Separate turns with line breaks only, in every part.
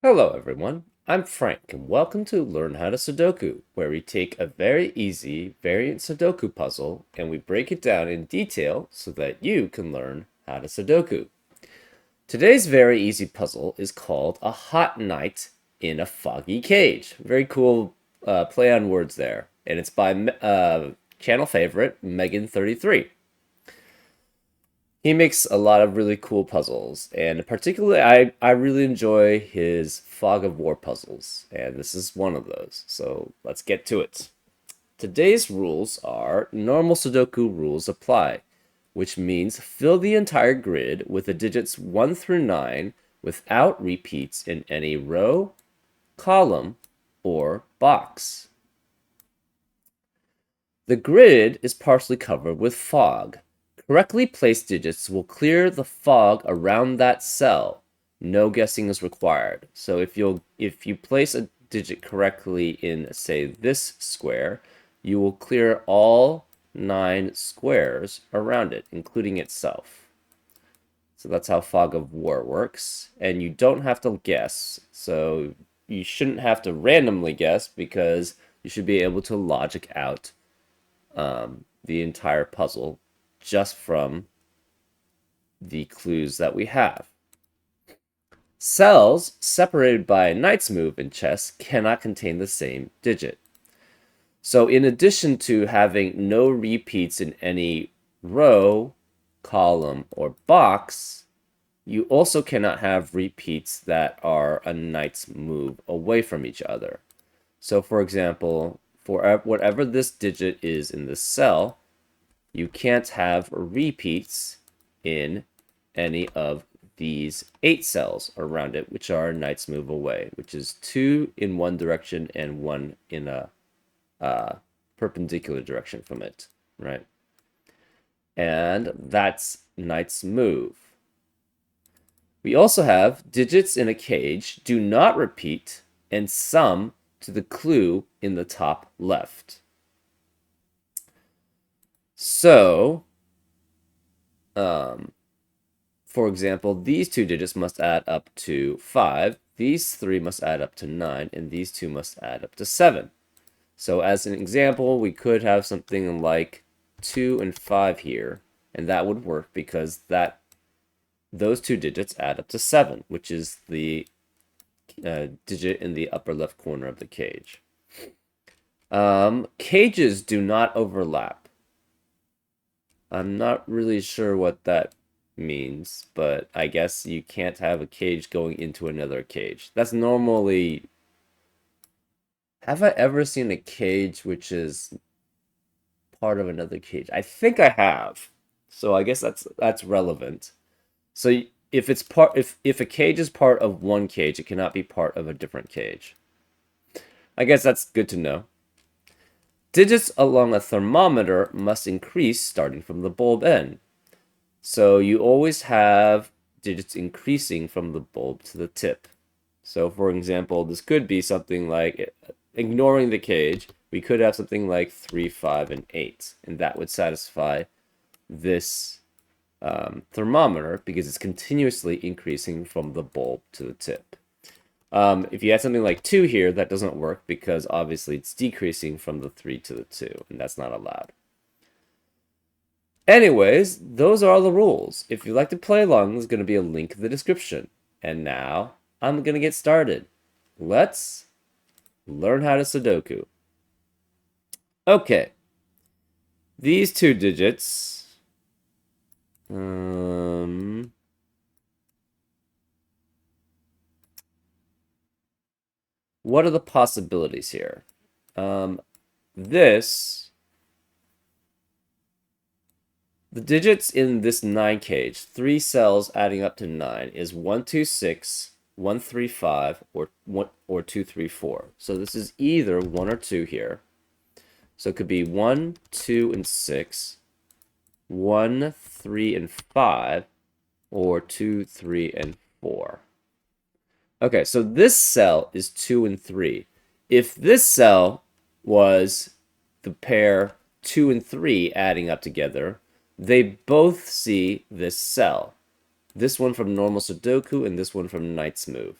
Hello everyone, I'm Frank and welcome to Learn How to Sudoku, where we take a very easy variant Sudoku puzzle and we break it down in detail so that you can learn how to Sudoku. Today's very easy puzzle is called A Hot Night in a Foggy Cage. Very cool play on words there. And it's by channel favorite Megan33. He makes a lot of really cool puzzles, and particularly I really enjoy his Fog of War puzzles, and this is one of those. So let's get to it. Today's rules are normal Sudoku rules apply, which means fill the entire grid with the digits 1 through 9 without repeats in any row, column, or box. The grid is partially covered with fog. Correctly placed digits will clear the fog around that cell. No guessing is required. So if you place a digit correctly in, say, this square, you will clear all 9 squares around it, including itself. So that's how Fog of War works. And you don't have to guess. So you shouldn't have to randomly guess because you should be able to logic out the entire puzzle just from the clues that we have. Cells separated by a knight's move in chess cannot contain the same digit. So in addition to having no repeats in any row, column, or box, you also cannot have repeats that are a knight's move away from each other. So for example, for whatever this digit is in this cell, you can't have repeats in any of these 8 cells around it, which are knight's move away, which is 2 in one direction and 1 in a perpendicular direction from it, right? And that's knight's move. We also have digits in a cage do not repeat and sum to the clue in the top left. So, for example, these 2 digits must add up to 5, these 3 must add up to 9, and these 2 must add up to 7. So as an example, we could have something like 2 and 5 here, and that would work because those 2 digits add up to 7, which is the digit in the upper left corner of the cage. Cages do not overlap. I'm not really sure what that means, but I guess you can't have a cage going into another cage. That's normally... Have I ever seen a cage which is part of another cage? I think I have. So I guess that's relevant. So if it's if a cage is part of one cage, it cannot be part of a different cage. I guess that's good to know. Digits along a thermometer must increase starting from the bulb end. So you always have digits increasing from the bulb to the tip. So for example, this could be something like, ignoring the cage, we could have something like 3, 5, and 8. And that would satisfy this thermometer because it's continuously increasing from the bulb to the tip. If you had something like 2 here, that doesn't work because obviously it's decreasing from the 3 to the 2, and that's not allowed. Anyways, those are all the rules. If you'd like to play along, there's going to be a link in the description. And now, I'm going to get started. Let's learn how to Sudoku. Okay. These 2 digits... what are the possibilities here? The digits in this 9 cage, 3 cells adding up to 9, is 1, 2, 6, 1, 3, 5, or 2, 3, 4. So this is either 1 or 2 here. So it could be 1, 2, and 6, 1, 3, and 5, or 2, 3, and 4. Okay, so this cell is 2 and 3. If this cell was the pair 2 and 3 adding up together, they both see this cell. This one from normal Sudoku and this one from Knight's Move.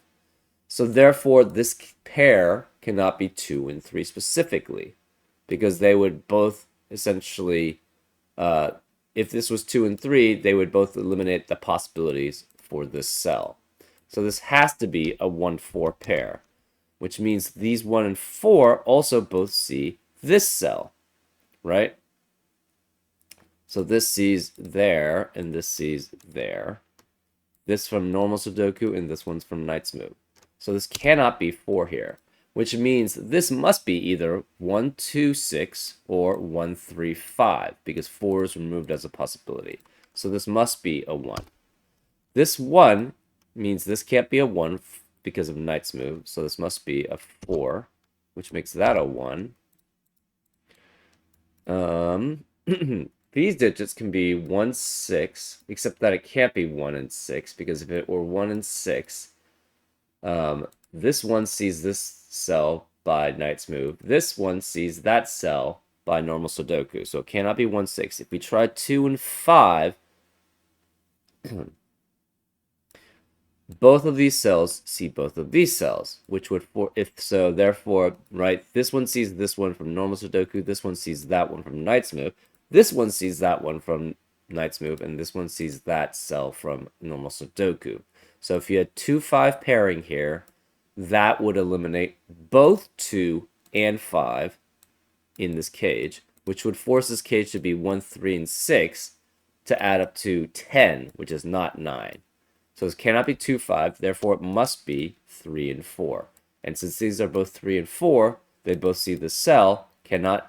So therefore, this pair cannot be 2 and 3 specifically, because they would both essentially, uh, if this was 2 and 3, they would both eliminate the possibilities for this cell. So this has to be a 1-4 pair, which means these 1 and 4 also both see this cell, right? So this sees there, and this sees there. This from normal Sudoku, and this one's from Knight's Move. So this cannot be 4 here, which means this must be either 1, 2, 6 or 1, 3, 5, because 4 is removed as a possibility. So this must be a 1. This 1 means this can't be a 1 because of Knight's Move, so this must be a 4, which makes that a 1. These digits can be 1, 6, except that it can't be 1 and 6, because if it were 1 and 6, this one sees this cell by Knight's Move. This one sees that cell by normal Sudoku, so it cannot be 1, 6. If we try 2 and 5, both of these cells see both of these cells, which would, therefore, right, this one sees this one from normal Sudoku, this one sees that one from Knight's Move, this one sees that one from Knight's Move, and this one sees that cell from normal Sudoku. So if you had 2-5 pairing here, that would eliminate both 2 and 5 in this cage, which would force this cage to be 1, 3, and 6 to add up to 10, which is not 9. So this cannot be 2, 5, therefore it must be 3 and 4. And since these are both 3 and 4, they both see the cell,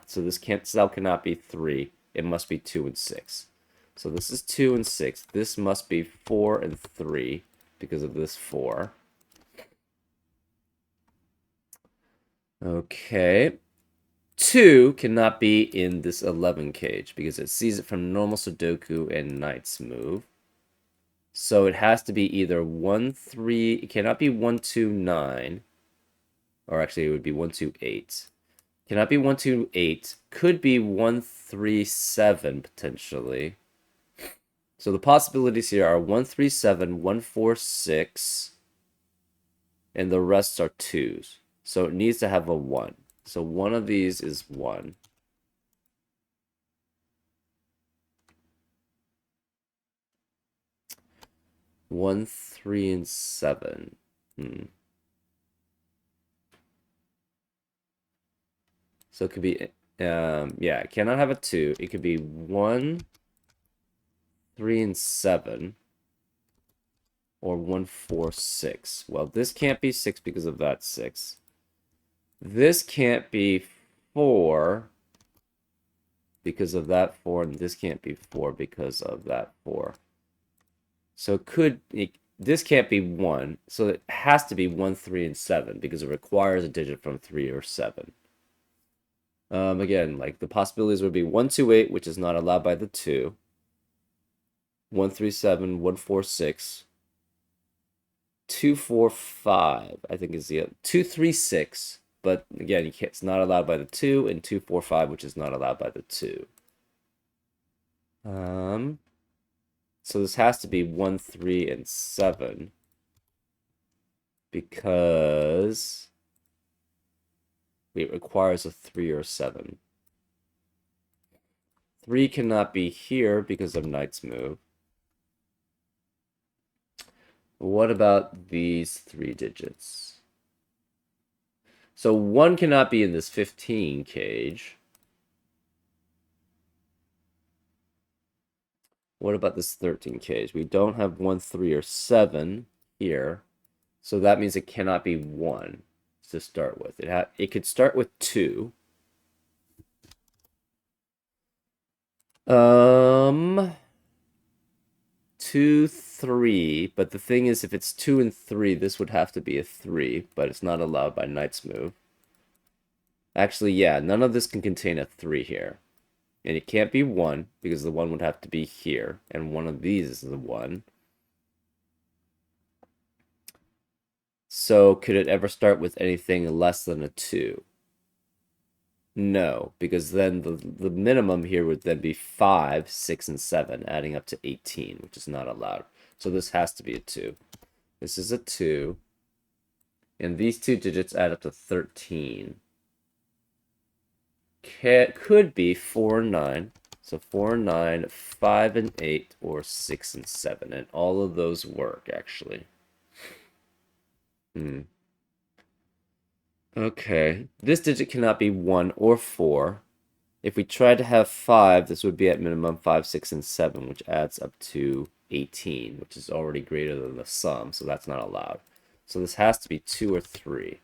so this cell cannot be 3, it must be 2 and 6. So this is 2 and 6, this must be 4 and 3 because of this 4. Okay. 2 cannot be in this 11 cage because it sees it from normal Sudoku and Knight's Move. So it has to be either 1, 3, it cannot be 1, 2, 9, or actually it would be 1, 2, 8. Cannot be 1, 2, 8, could be 1, 3, 7 potentially. So the possibilities here are 1, 3, 7, 1, 4, 6, and the rest are 2s. So it needs to have a 1. So one of these is 1. One, 3, and 7. So it could be, yeah, it cannot have a 2. It could be 1, 3, and 7. Or 1, 4, 6. Well, this can't be 6 because of that 6. This can't be 4 because of that 4, and this can't be 4 because of that 4. So this can't be 1, so it has to be 1, 3, and 7 because it requires a digit from 3 or 7. Again, like the possibilities would be 1, 2, 8, which is not allowed by the 2. 1, 3, 7, 1, 4, 6. 2, 4, 5, I think is the 2, 3, 6. But again, it's not allowed by the 2, and 2, 4, 5, which is not allowed by the 2. So this has to be 1, 3, and 7 because it requires a 3 or 7. 3 cannot be here because of Knight's Move. What about these 3 digits? So 1 cannot be in this 15 cage. What about this 13 cage? We don't have 1, 3, or 7 here. So that means it cannot be 1 to start with. It could start with 2. 2, 3. But the thing is, if it's 2 and 3, this would have to be a 3, but it's not allowed by Knight's Move. Actually, yeah, none of this can contain a 3 here. And it can't be 1, because the 1 would have to be here, and one of these is the 1. So, could it ever start with anything less than a 2? No, because then the minimum here would then be 5, 6, and 7, adding up to 18, which is not allowed. So this has to be a 2. This is a 2. And these two digits add up to 13. Could be 4 and 9. So 4 and 9, 5 and 8, or 6 and 7. And all of those work, actually. Okay. This digit cannot be 1 or 4. If we tried to have 5, this would be at minimum 5, 6, and 7, which adds up to 18, which is already greater than the sum, so that's not allowed. So this has to be 2 or 3.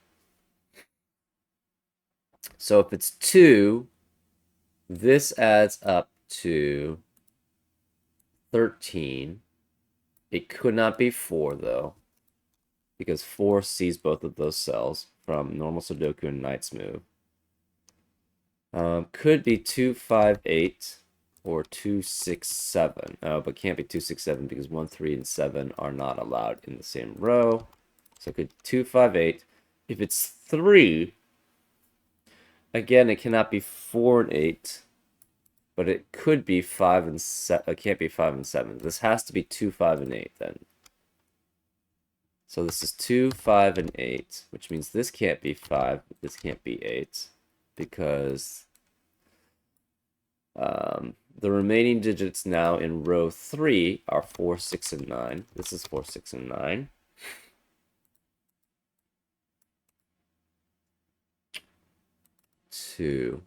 So if it's 2, this adds up to 13. It could not be 4, though, because 4 sees both of those cells from normal Sudoku and Knight's move. Could be 2, 5, 8, or 2, 6, 7. Oh, but can't be 2, 6, 7 because 1, 3, and 7 are not allowed in the same row. So it could 2, 5, 8. If it's 3, again, it cannot be 4 and 8, but it could be 5 and 7. It can't be 5 and 7. This has to be 2, 5, and 8 then. So this is 2, 5, and 8, which means this can't be 5, this can't be 8, because the remaining digits now in row 3 are 4, 6, and 9. This is 4, 6, and 9. Two.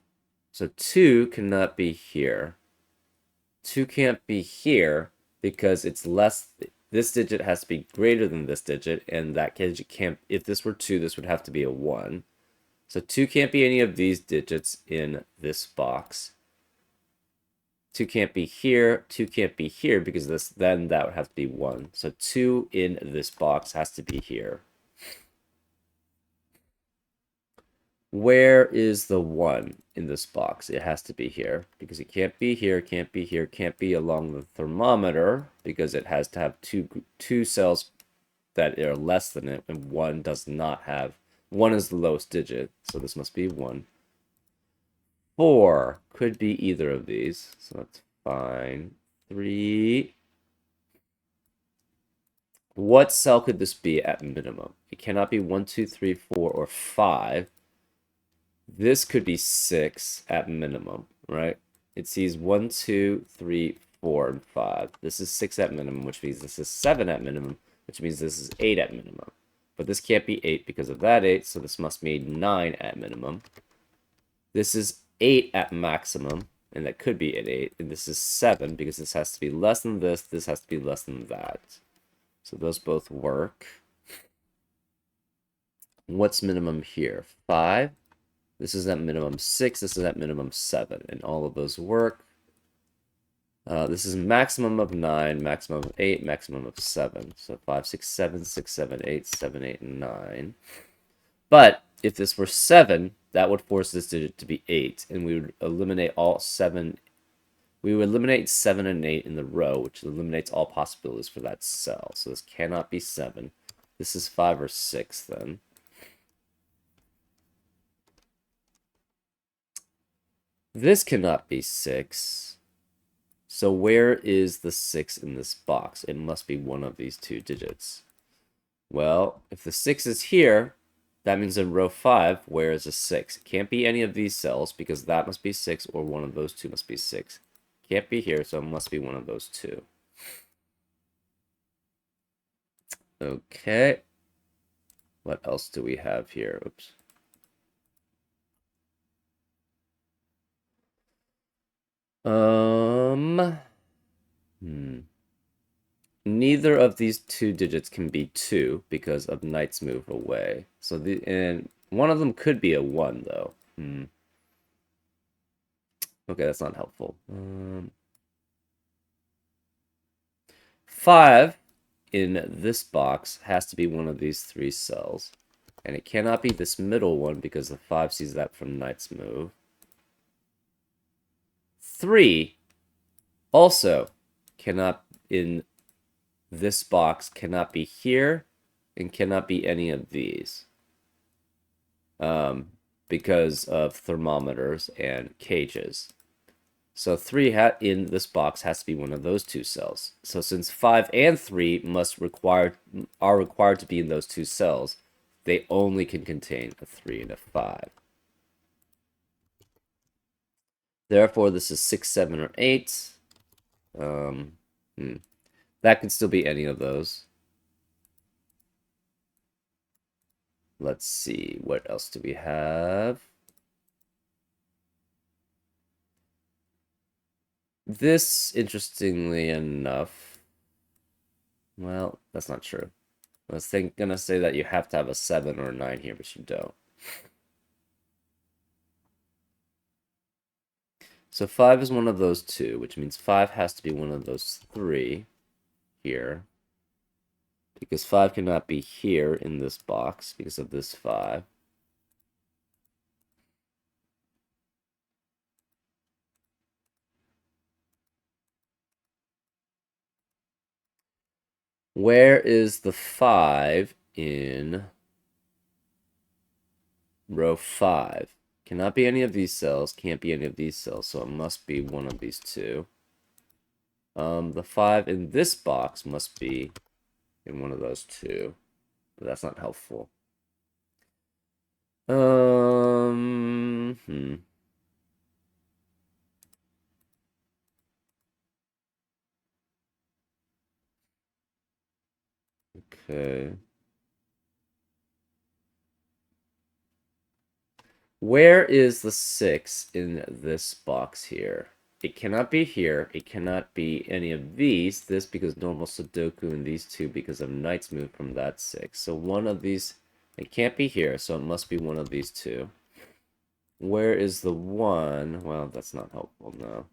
So 2 cannot be here. 2 can't be here because it's less. This digit has to be greater than this digit, and that digit can't. If this were 2, this would have to be a 1. So 2 can't be any of these digits in this box. 2 can't be here, 2 can't be here, because then that would have to be 1. So 2 in this box has to be here. Where is the 1 in this box? It has to be here, because it can't be here, can't be here, can't be along the thermometer, because it has to have two cells that are less than it, and 1 does not have. 1 is the lowest digit, so this must be 1. 4 could be either of these, so that's fine. 3. What cell could this be at minimum? It cannot be 1, 2, 3, 4, or 5. This could be 6 at minimum, right? It sees 1, 2, 3, 4, and 5. This is 6 at minimum, which means this is 7 at minimum, which means this is 8 at minimum. But this can't be 8 because of that 8, so this must be 9 at minimum. This is 8 at maximum, and that could be at 8, and this is 7 because this has to be less than this has to be less than that. So those both work. What's minimum here? 5. This is at minimum 6, this is at minimum 7, and all of those work. This is maximum of 9, maximum of 8, maximum of 7. So 5, 6, 7, 6, 7, 8, 7, 8, and 9. But if this were 7, that would force this digit to be 8, and we would eliminate all 7. We would eliminate 7 and 8 in the row, which eliminates all possibilities for that cell. So this cannot be 7. This is 5 or 6 then. This cannot be 6. So where is the 6 in this box? It must be one of these two digits. Well, if the 6 is here, that means in row 5, where is the 6? It can't be any of these cells because that must be 6 or one of those two must be 6. Can't be here, so it must be one of those two. Okay. What else do we have here? Oops. Neither of these two digits can be 2 because of Knight's move away. So and one of them could be a 1 though. Okay, that's not helpful. 5 in this box has to be one of these 3 cells. And it cannot be this middle one because the 5 sees that from Knight's move. 3 also cannot, in this box, cannot be here and cannot be any of these. Because of thermometers and cages. So 3 in this box has to be one of those 2 cells. So since 5 and 3 are required to be in those 2 cells, they only can contain a 3 and a 5. Therefore, this is 6, 7, or 8. Um, That could still be any of those. Let's see, what else do we have? This, interestingly enough, well, that's not true. I was gonna say that you have to have a 7 or a 9 here, but you don't. So 5 is one of those two, which means 5 has to be one of those 3 here. Because 5 cannot be here in this box because of this 5. Where is the 5 in row 5? Cannot be any of these cells, can't be any of these cells, so it must be one of these two. The 5 in this box must be in one of those two, but that's not helpful. Hmm. Okay. Where is the 6 in this box here? It cannot be here. It cannot be any of these. This because normal Sudoku, and these two because of Knight's move from that 6. So one of these, it can't be here, so it must be one of these two. Where is the 1? Well, that's not helpful, no.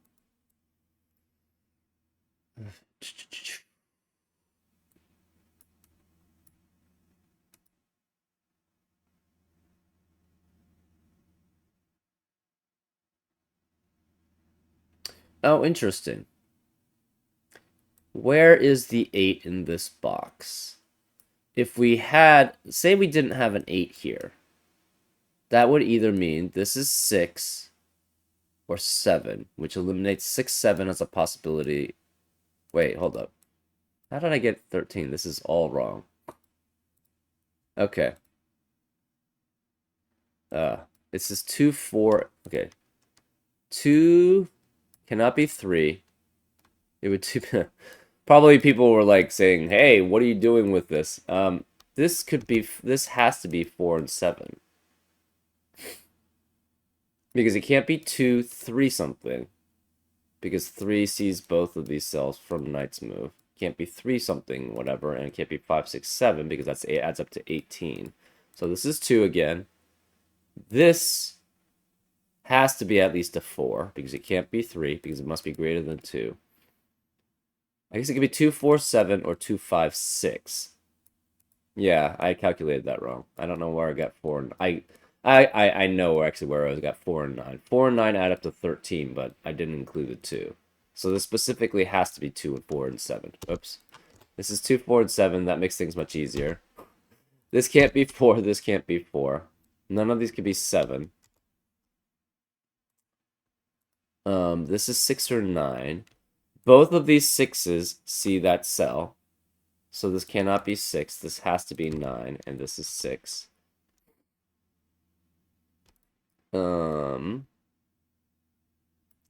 Oh, interesting. Where is the 8 in this box? If we had, say we didn't have an 8 here, that would either mean this is 6 or 7, which eliminates 6, 7 as a possibility. Wait, hold up. How did I get 13? This is all wrong. Okay. This is 2, 4. Okay. 2 cannot be 3. It would probably people were like saying, "Hey, what are you doing with this?" This has to be 4 and 7. Because it can't be 2, 3 something. Because 3 sees both of these cells from Knight's move. Can't be 3 something, whatever, and it can't be 5, 6, 7 because that's adds up to 18. So this is 2 again. This has to be at least a 4 because it can't be 3 because it must be greater than 2. I guess it could be 2, 4, 7 or 2, 5, 6. Yeah, I calculated that wrong. I don't know where I got 4 and I know actually where I got 4 and 9. 4 and 9 add up to 13, but I didn't include the 2. So this specifically has to be 2 and 4 and 7. Oops. This is 2, 4, and 7. That makes things much easier. This can't be 4. This can't be 4. None of these could be 7. This is 6 or 9. Both of these 6s see that cell. So this cannot be 6. This has to be 9, and this is 6.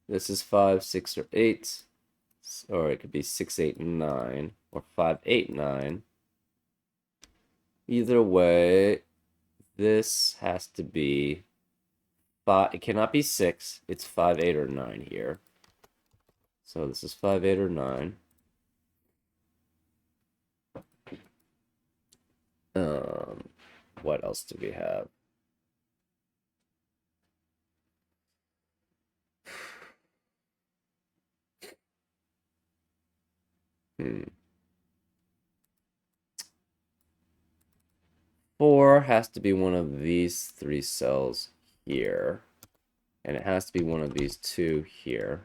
This is 5, 6, or 8. Or it could be 6, 8, 9. Or 5, 8, 9. Either way, this has to be 5. It cannot be 6. It's 5, 8, or 9 here. So this is 5, 8, or 9. What else do we have? Hmm. 4 has to be one of these 3 cells here. And it has to be one of these 2 here.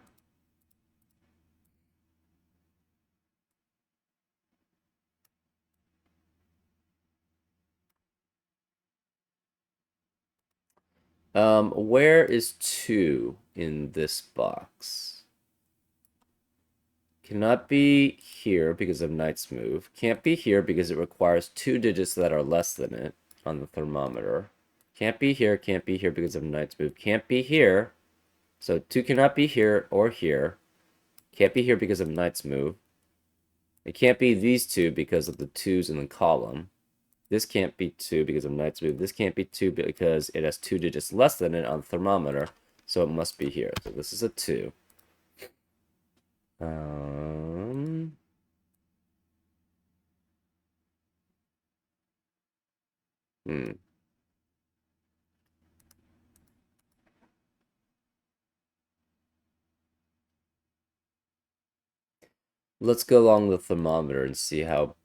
Where is 2 in this box? Cannot be here because of Knight's move. Can't be here because it requires 2 digits that are less than it. on the thermometer. Can't be here because of Knight's move. Can't be here. So 2 cannot be here or here. Can't be here because of Knight's move. It can't be these two because of the 2s in the column. This can't be 2 because of Knight's move. This can't be 2 because it has 2 digits less than it on the thermometer. So it must be here. So this is a 2. Hmm. Let's go along the thermometer and see how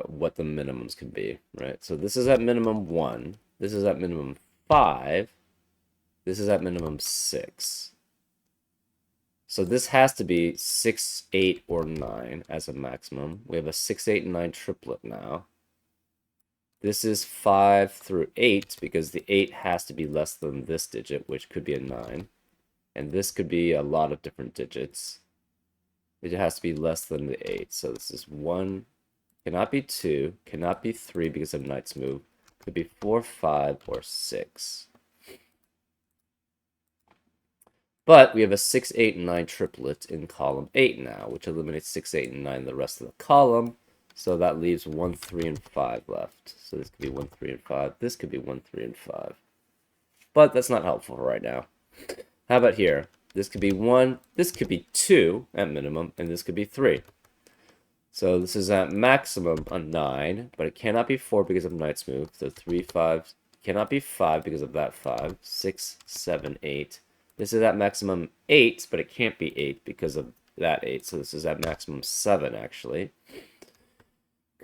what the minimums can be, right? So this is at minimum 1. This is at minimum 5. This is at minimum 6. So this has to be 6, 8, or 9 as a maximum. We have a 6, 8, and 9 triplet now. This is 5 through 8 because the 8 has to be less than this digit, which could be a 9. And this could be a lot of different digits. It has to be less than the 8. So this is 1, cannot be 2, cannot be 3 because of Knight's move. Could be 4, 5, or 6. But we have a 6, 8, and 9 triplet in column 8 now, which eliminates 6, 8, and 9 the rest of the column. So that leaves 1, 3, and 5 left. So this could be 1, 3, and 5. This could be 1, 3, and 5. But that's not helpful right now. How about here? This could be 1, this could be 2 at minimum, and this could be 3. So this is at maximum a 9, but it cannot be 4 because of Knight's move. So 3, 5, cannot be 5 because of that 5. 6, 7, 8. This is at maximum 8, but it can't be 8 because of that 8. So this is at maximum 7, actually.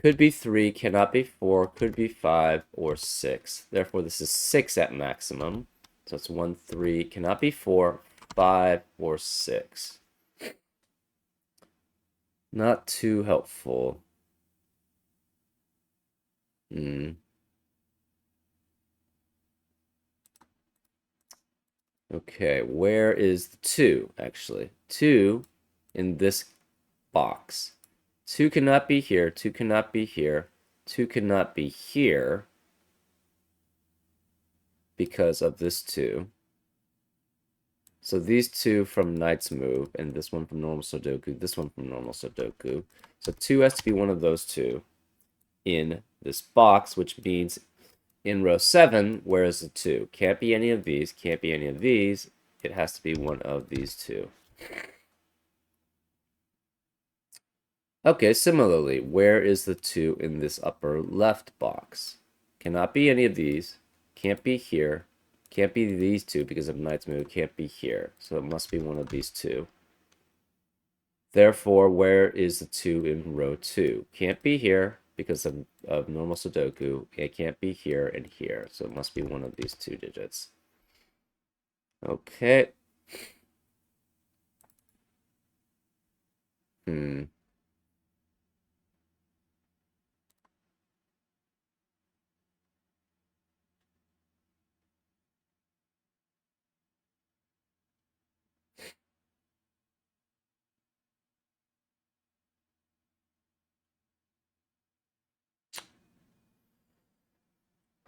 Could be 3, cannot be 4, could be 5, or 6. Therefore, this is 6 at maximum. So it's 1, 3, cannot be 4, 5, or 6. Not too helpful. Okay, where is the 2, actually? 2 in this box. 2 cannot be here, 2 cannot be here, 2 cannot be here because of this 2. So these 2 from Knight's move, and this one from normal Sudoku, this one from normal Sudoku. So 2 has to be one of those 2 in this box, which means in row 7, where is the 2? Can't be any of these, can't be any of these. It has to be one of these 2. Okay, similarly, where is the 2 in this upper left box? Cannot be any of these, can't be here, can't be these 2 because of Knight's move, can't be here. So it must be one of these 2. Therefore, where is the 2 in row 2? Can't be here because of normal Sudoku. It can't be here and here. So it must be one of these 2 digits. Okay.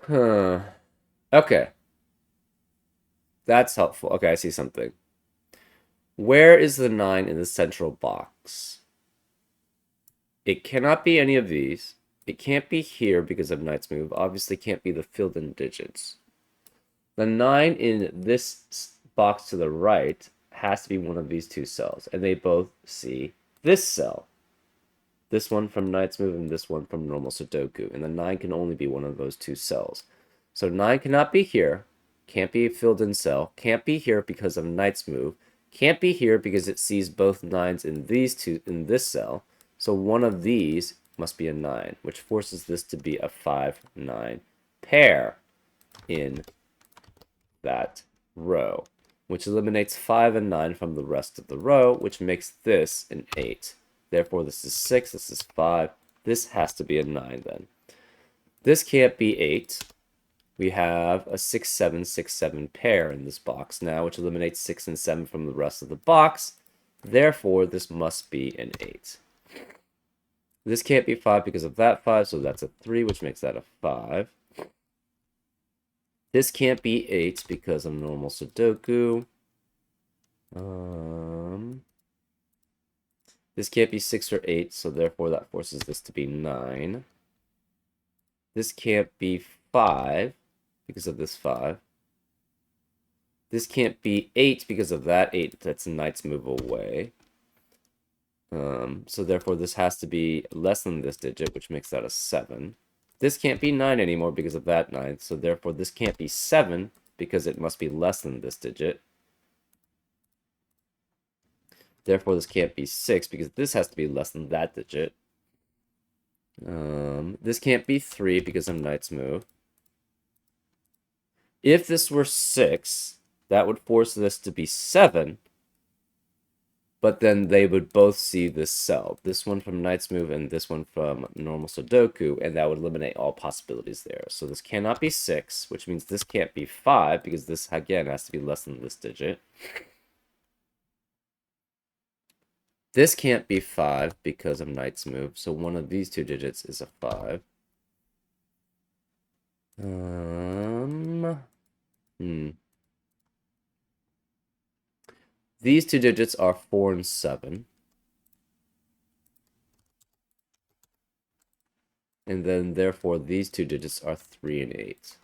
Huh. Okay. That's helpful. Okay, I see something. Where is the 9 in the central box? It cannot be any of these. It can't be here because of Knight's move. Obviously can't be the filled-in digits. The 9 in this box to the right has to be one of these 2 cells, and they both see this cell. This one from Knight's move and this one from normal Sudoku, and the 9 can only be one of those 2 cells. So 9 cannot be here, can't be a filled-in cell, can't be here because of Knight's move, can't be here because it sees both 9s in these 2 in this cell. So one of these must be a 9, which forces this to be a 5-9 pair in that row, which eliminates 5 and 9 from the rest of the row, which makes this an 8. Therefore, this is 6, this is 5. This has to be a 9 then. This can't be 8. We have a 6, 7, 6, 7 pair in this box now, which eliminates 6 and 7 from the rest of the box. Therefore, this must be an 8. This can't be 5 because of that 5, so that's a 3, which makes that a 5. This can't be 8 because of normal Sudoku. This can't be 6 or 8, so therefore that forces this to be 9. This can't be 5 because of this 5. This can't be 8 because of that 8. That's a knight's move away. So therefore this has to be less than this digit, which makes that a 7. This can't be 9 anymore because of that 9, so therefore this can't be 7 because it must be less than this digit. Therefore this can't be 6 because this has to be less than that digit. This can't be 3 because of knight's move. If this were 6, that would force this to be 7, but then they would both see this cell. This one from knight's move and this one from normal Sudoku, and that would eliminate all possibilities there. So this cannot be 6, which means this can't be 5, because this, again, has to be less than this digit. This can't be 5 because of knight's move, so one of these two digits is a 5. These two digits are 4 and 7. And then, therefore, these two digits are 3 and 8.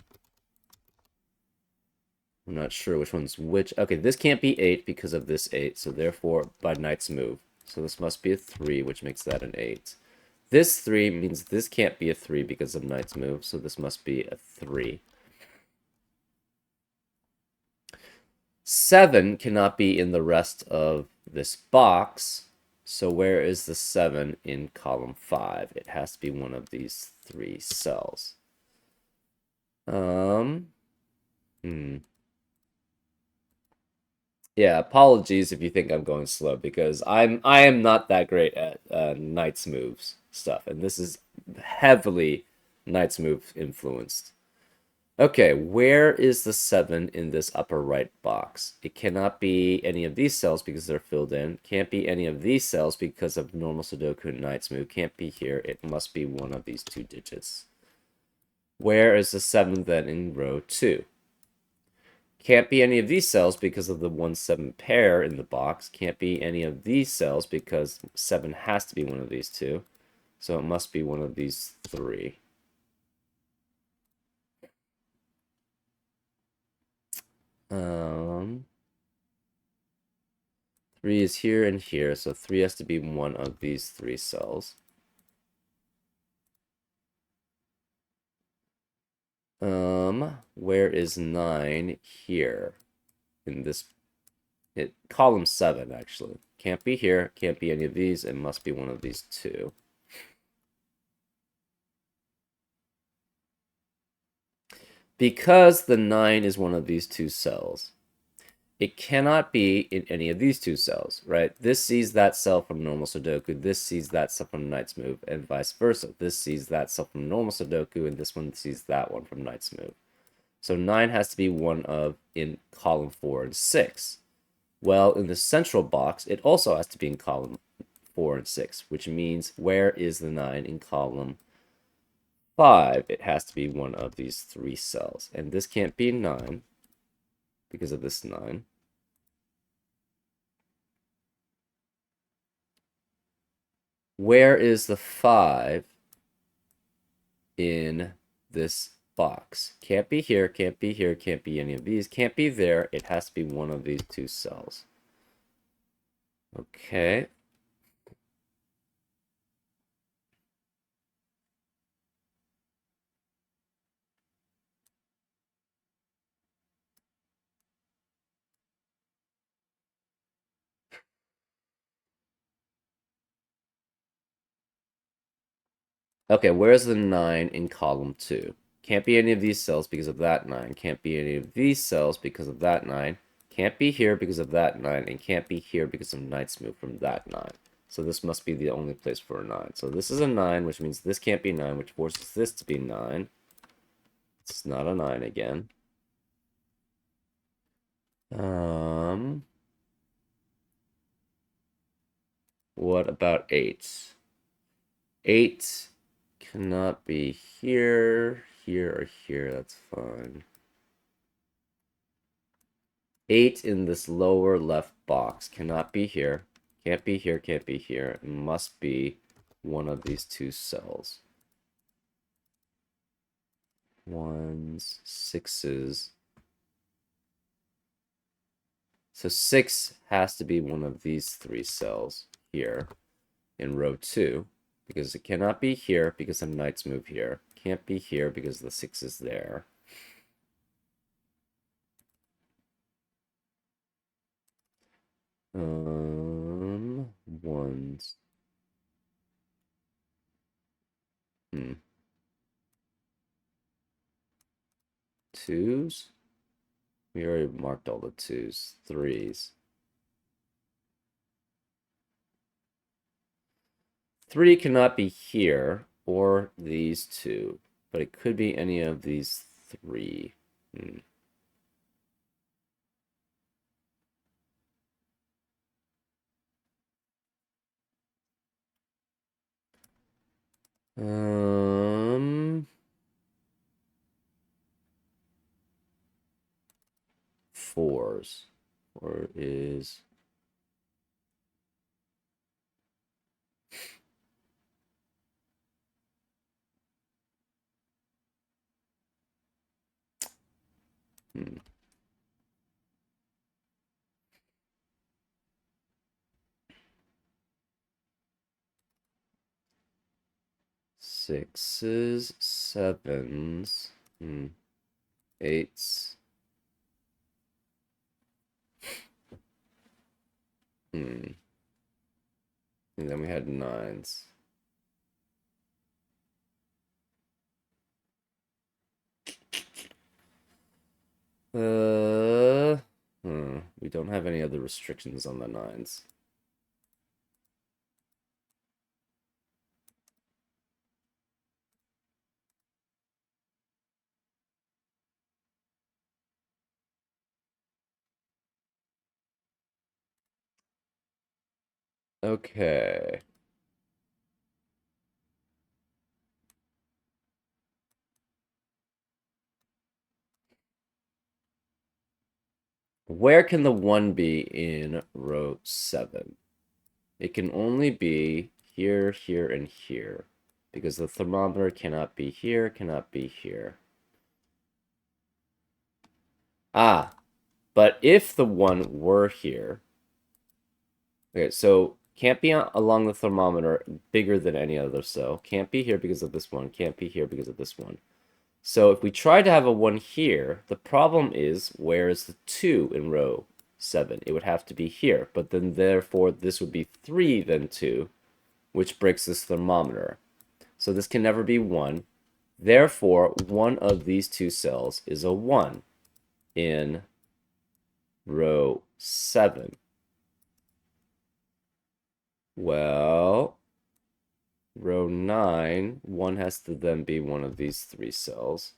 I'm not sure which one's which. Okay, this can't be 8 because of this 8, so therefore, by knight's move. So this must be a 3, which makes that an 8. This 3 means this can't be a 3 because of knight's move, so this must be a 3. 7 cannot be in the rest of this box, so where is the 7 in column 5? It has to be one of these 3 cells. Yeah, apologies if you think I'm going slow, because I am not that great at knight's moves stuff, and this is heavily knight's move influenced. Okay, where is the 7 in this upper right box? It cannot be any of these cells because they're filled in. Can't be any of these cells because of normal Sudoku and knight's move. Can't be here. It must be one of these two digits. Where is the 7 then in row 2? Can't be any of these cells because of the 1-7 pair in the box. Can't be any of these cells because 7 has to be one of these two. So it must be one of these 3. Um, 3 is here and here, so 3 has to be one of these 3 cells. Where is 9 here? In this, column 7, actually. Can't be here, can't be any of these, it must be one of these 2. Because the 9 is one of these 2 cells, it cannot be in any of these 2 cells, right? This sees that cell from normal Sudoku, this sees that cell from knight's move, and vice versa. This sees that cell from normal Sudoku, and this one sees that one from knight's move. So 9 has to be one of in column 4 and 6. Well, in the central box, it also has to be in column 4 and 6, which means where is the 9 in column 5? It has to be one of these 3 cells. And this can't be 9 because of this 9. Where is the 5 in this box? Can't be here, can't be here, can't be any of these, can't be there. It has to be one of these 2 cells. Okay. Okay, where's the 9 in column 2? Can't be any of these cells because of that 9. Can't be any of these cells because of that 9. Can't be here because of that 9. And can't be here because of knight's move from that 9. So this must be the only place for a 9. So this is a 9, which means this can't be 9, which forces this to be 9. It's not a 9 again. What about 8? 8 cannot be here, here, or here. That's fine. 8 in this lower left box. Cannot be here. Can't be here, can't be here. It must be one of these two cells. 1s, 6s. So 6 has to be one of these three cells here in row 2. Because it cannot be here because the knights move here. Can't be here because the 6 is there. Ones. Twos? We already marked all the twos. Threes. 3 cannot be here or these two, but it could be any of these three. Fours. Or is sixes, sevens, eights. And then we had nines. We don't have any other restrictions on the nines. Okay. Where can the 1 be in row 7? It can only be here, here, and here. Because the thermometer cannot be here, cannot be here. Ah, but if the 1 were here... Okay, so can't be along the thermometer bigger than any other cell. Can't be here because of this one. Can't be here because of this one. So if we try to have a 1 here, the problem is, where is the 2 in row 7? It would have to be here, but then therefore this would be 3 then 2, which breaks this thermometer. So this can never be 1. Therefore, one of these two cells is a 1 in row 7. Well, row 9, 1 has to then be one of these three cells.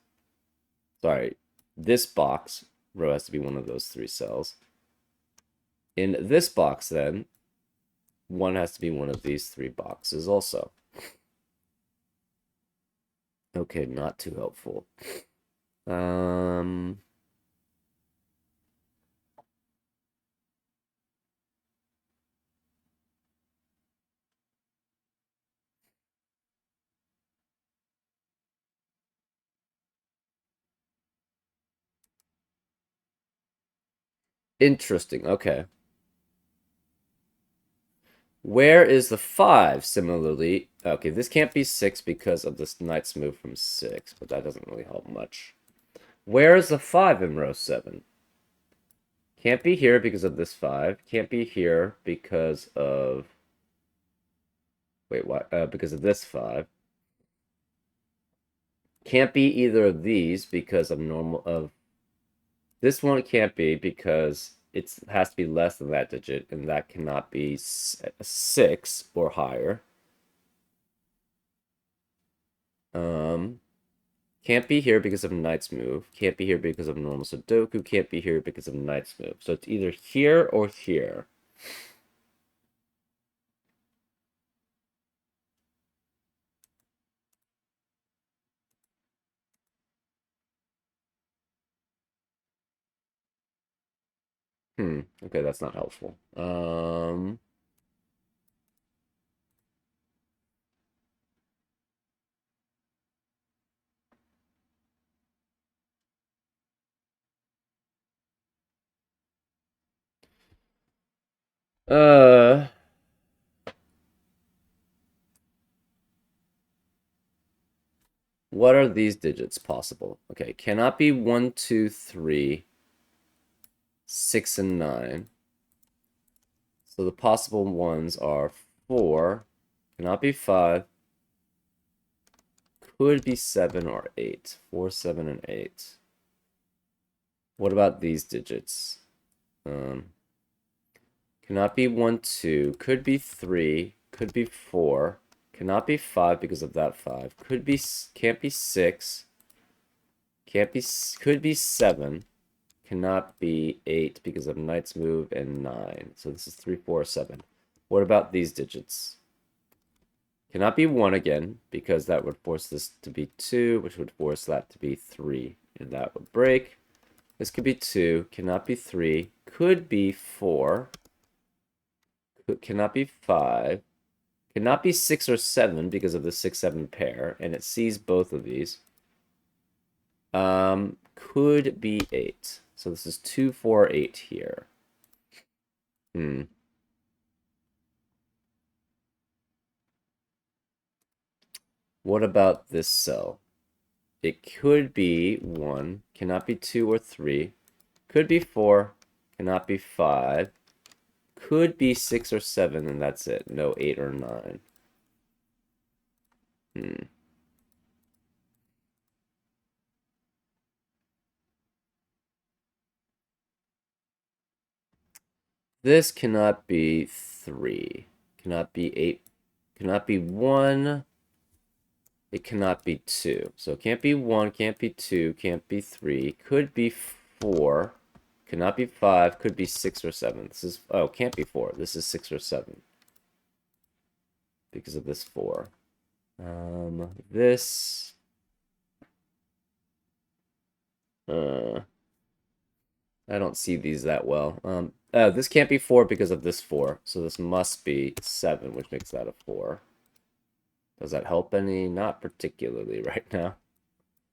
Sorry, this box row has to be one of those three cells. In this box, then, 1 has to be one of these three boxes also. Okay, not too helpful. Interesting, okay. Where is the 5? Similarly, okay, this can't be 6 because of this knight's move from 6, but that doesn't really help much. Where is the 5 in row 7? Can't be here because of this 5. Can't be here because of... Wait, what? Because of this 5. Can't be either of these because of This one can't be because it has to be less than that digit, and that cannot be 6 or higher. Can't be here because of knight's move. Can't be here because of normal Sudoku. Can't be here because of knight's move. So it's either here or here. Okay, that's not helpful. Uh, what are these digits possible? Okay, cannot be 1, 2, 3, 6, and 9. So the possible ones are 4, cannot be 5, could be 7 or 8. 4, 7, and 8. What about these digits? Um, cannot be 1, 2, could be 3, could be 4, cannot be 5 because of that 5. Can't be 6, can't be, could be 7, cannot be 8 because of knight's move, and 9. So this is 3, 4, 7. What about these digits? Cannot be 1 again, because that would force this to be 2, which would force that to be 3, and that would break. This could be 2, cannot be 3, could be 4, cannot be 5, cannot be 6 or 7 because of the 6, 7 pair, and it sees both of these. Could be 8. So this is 2, 4, 8 here. What about this cell? It could be 1, cannot be 2 or 3, could be 4, cannot be 5, could be 6 or 7, and that's it. No 8 or 9. This cannot be 3, cannot be 8, cannot be 1, it cannot be 2. So it can't be 1, can't be 2, can't be 3, could be 4, cannot be 5, could be 6 or 7. This is, oh, can't be 4. This is 6 or 7 because of this 4. This, I don't see these that well. This can't be 4 because of this 4, so this must be 7, which makes that a 4. Does that help any? Not particularly right now.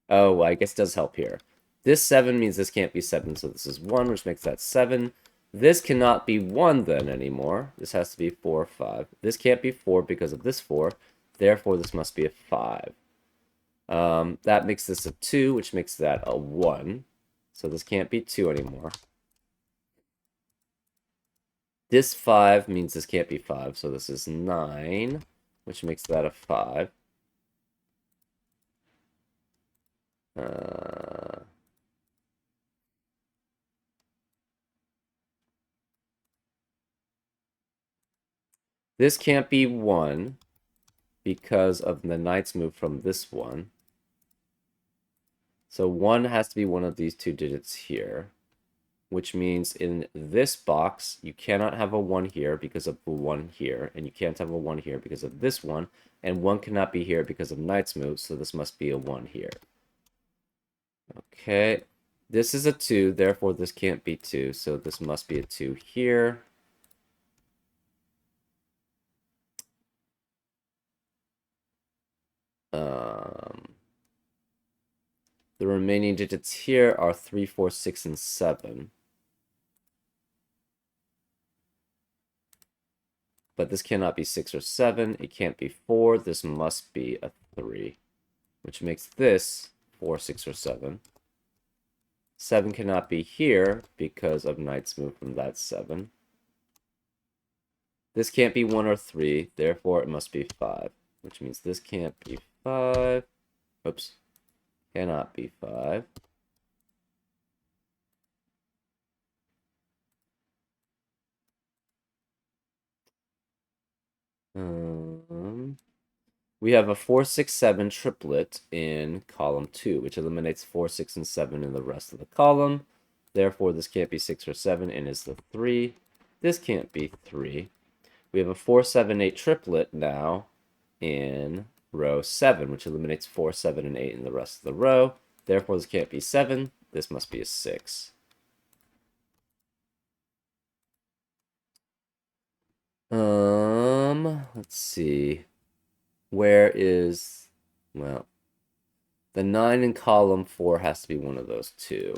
Oh, I guess it does help here. This 7 means this can't be 7, so this is 1, which makes that 7. This cannot be 1 then anymore. This has to be 4 or 5. This can't be 4 because of this 4. Therefore, this must be a 5. That makes this a 2, which makes that a 1. So this can't be 2 anymore. This 5 means this can't be 5, so this is 9, which makes that a 5. This can't be 1 because of the knight's move from this one. So 1 has to be one of these two digits here, which means in this box, you cannot have a 1 here because of the 1 here, and you can't have a 1 here because of this one, and 1 cannot be here because of knight's move, so this must be a 1 here. Okay, this is a 2, therefore this can't be 2, so this must be a 2 here. The remaining digits here are 3, 4, 6, and 7. But this cannot be 6 or 7. It can't be 4. This must be a 3, which makes this 4, 6, or 7. 7 cannot be here because of knight's move from that 7. This can't be 1 or 3, therefore it must be 5, which means this can't be 5. Oops. Cannot be 5. We have a 4, 6, 7 triplet in column 2, which eliminates 4, 6, and 7 in the rest of the column. Therefore, this can't be 6 or 7 and is the 3. This can't be 3. We have a 4, 7, 8 triplet now in row 7, which eliminates 4, 7, and 8 in the rest of the row. Therefore, this can't be 7. This must be a 6. Let's see. Where is, well, the 9 in column 4 has to be one of those two.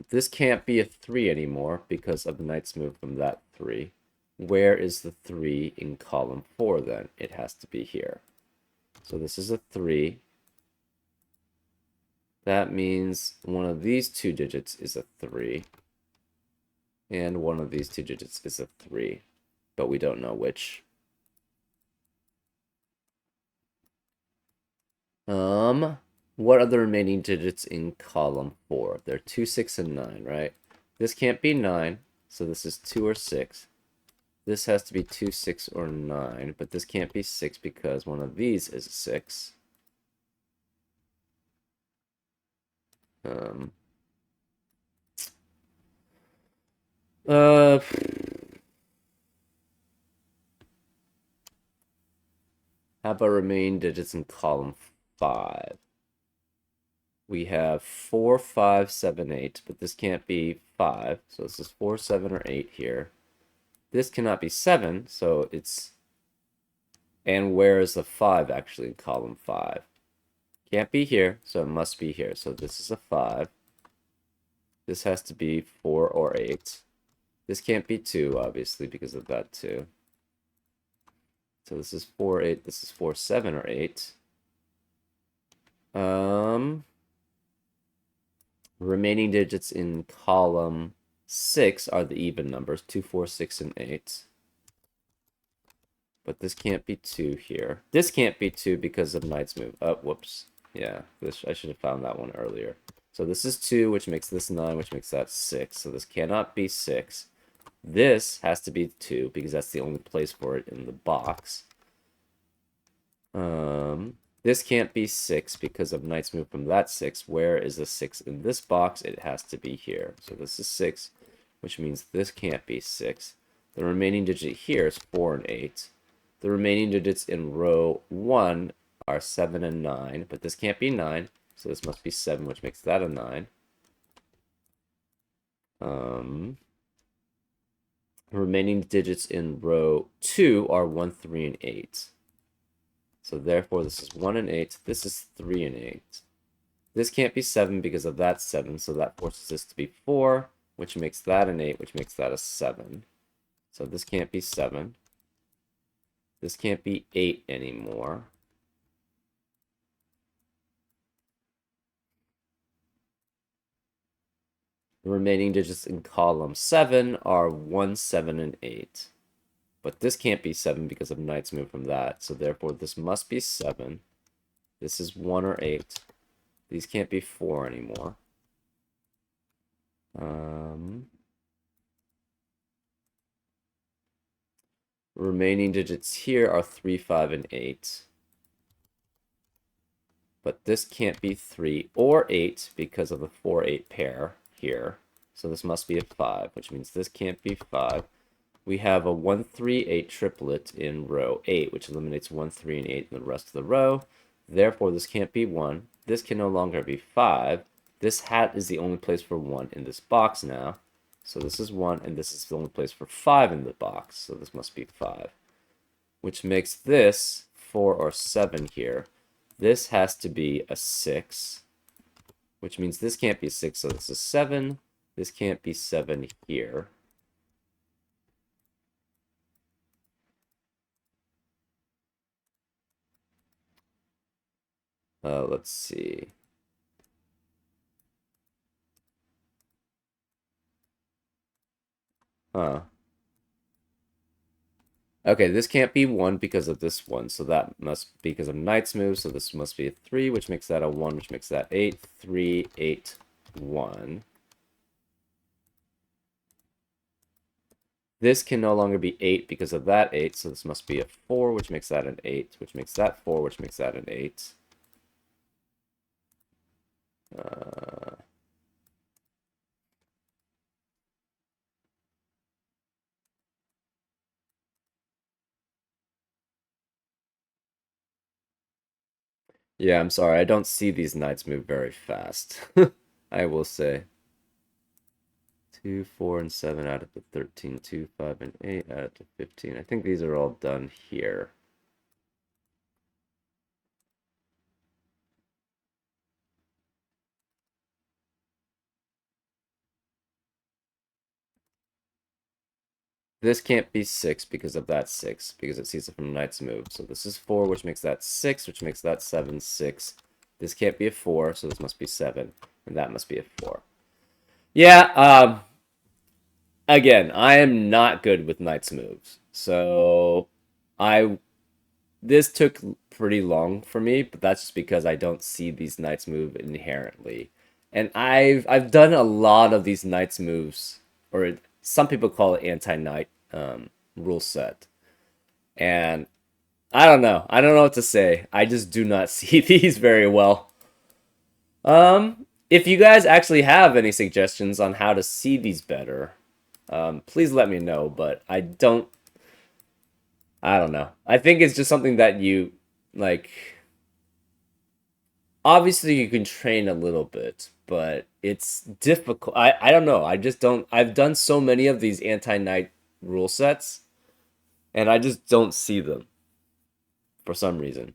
This can't be a 3 anymore because of the knight's move from that 3. Where is the 3 in column 4 then? It has to be here. So this is a 3. That means one of these two digits is a 3. And one of these two digits is a 3. But we don't know which. What are the remaining digits in column 4? They're 2, 6, and 9, right? This can't be 9, so this is 2 or 6. This has to be 2, 6, or 9, but this can't be 6 because one of these is a 6. Um, uh, how about remaining digits in column 5? We have 4, 5, 7, 8, but this can't be 5, so this is 4, 7, or 8 here. This cannot be 7, so it's... And where is the 5 actually in column 5? Can't be here, so it must be here. So this is a 5. This has to be 4 or 8. This can't be 2, obviously, because of that 2. So this is 4, 8. This is 4, 7, or 8. Remaining digits in column 6 are the even numbers, 2, 4, 6, and 8. But this can't be 2 here. This can't be 2 because of knight's move. Oh, whoops. Yeah, I should have found that one earlier. So this is 2, which makes this 9, which makes that 6. So this cannot be 6. This has to be 2, because that's the only place for it in the box. This can't be 6 because of knight's move from that 6. Where is the 6 in this box? It has to be here. So this is 6, which means this can't be 6. The remaining digit here is 4 and 8. The remaining digits in row 1 are 7 and 9, but this can't be 9, so this must be 7, which makes that a 9. Remaining digits in row 2 are 1, 3, and 8. So therefore, this is 1 and 8. This is 3 and 8. This can't be 7 because of that 7, so that forces this to be 4, which makes that an 8, which makes that a 7. So this can't be 7. This can't be 8 anymore. The remaining digits in column 7 are 1, 7, and 8. But this can't be 7 because of knight's move from that, so therefore this must be 7. This is 1 or 8. These can't be 4 anymore. Remaining digits here are 3, 5, and 8. But this can't be 3 or 8 because of the 4, 8 pair here. So this must be a 5, which means this can't be 5. We have a 1, 3, 8 triplet in row 8, which eliminates 1, 3, and 8 in the rest of the row. Therefore, this can't be 1. This can no longer be 5. This hat is the only place for 1 in this box now. So this is 1, and this is the only place for 5 in the box. So this must be 5. Which makes this 4 or 7 here. This has to be a 6. Which means this can't be 6, so this is 7. This can't be 7 here. Let's see. Huh. Okay, this can't be 1 because of this one, so that must be because of knight's move, so this must be a 3, which makes that a 1, which makes that 8, 3, 8, 1. This can no longer be 8 because of that 8, so this must be a 4, which makes that an 8, which makes that 4, which makes that an 8. Yeah, I'm sorry, I don't see these knights move very fast. I will say. 2, 4, and 7 add up to 13. 2, 5, and 8 add up to 15. I think these are all done here. This can't be 6 because of that 6, because it sees it from knight's move. So this is 4, which makes that 6, which makes that 7, 6. This can't be a 4, so this must be 7. And that must be a 4. Yeah, again, I am not good with knight's moves. So I this took pretty long for me, but that's just because I don't see these knights move inherently. And I've done a lot of these knights moves, or some people call it anti-knight rule set. And I don't know. I don't know what to say. I just do not see these very well. If you guys actually have any suggestions on how to see these better, please let me know. But I don't know. I think it's just something that you like. Obviously, you can train a little bit, but it's difficult. I don't know. I just don't. I've done so many of these anti-knight rule sets, and I just don't see them for some reason.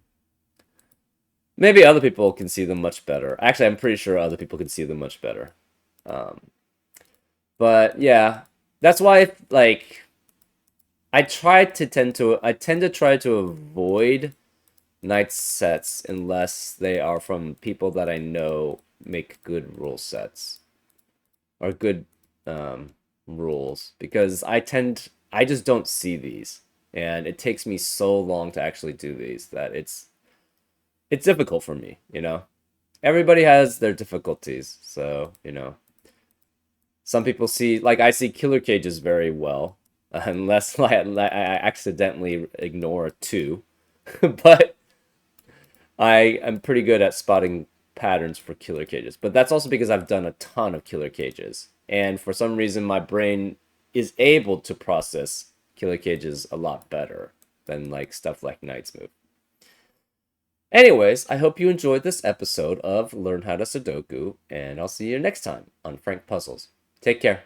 Maybe other people can see them much better. Actually, I'm pretty sure other people can see them much better. Um, but yeah, that's why like I tend to try to avoid night sets unless they are from people that I know make good rule sets or good um, rules, because I just don't see these, and it takes me so long to actually do these that it's difficult for me, you know. Everybody has their difficulties, so you know. Some people see, like, I see killer cages very well, unless I accidentally ignore a 2. But I am pretty good at spotting patterns for killer cages. But that's also because I've done a ton of killer cages. And for some reason, my brain is able to process killer cages a lot better than like stuff like Knight's Move. Anyways, I hope you enjoyed this episode of Learn How to Sudoku, and I'll see you next time on Frank Puzzles. Take care.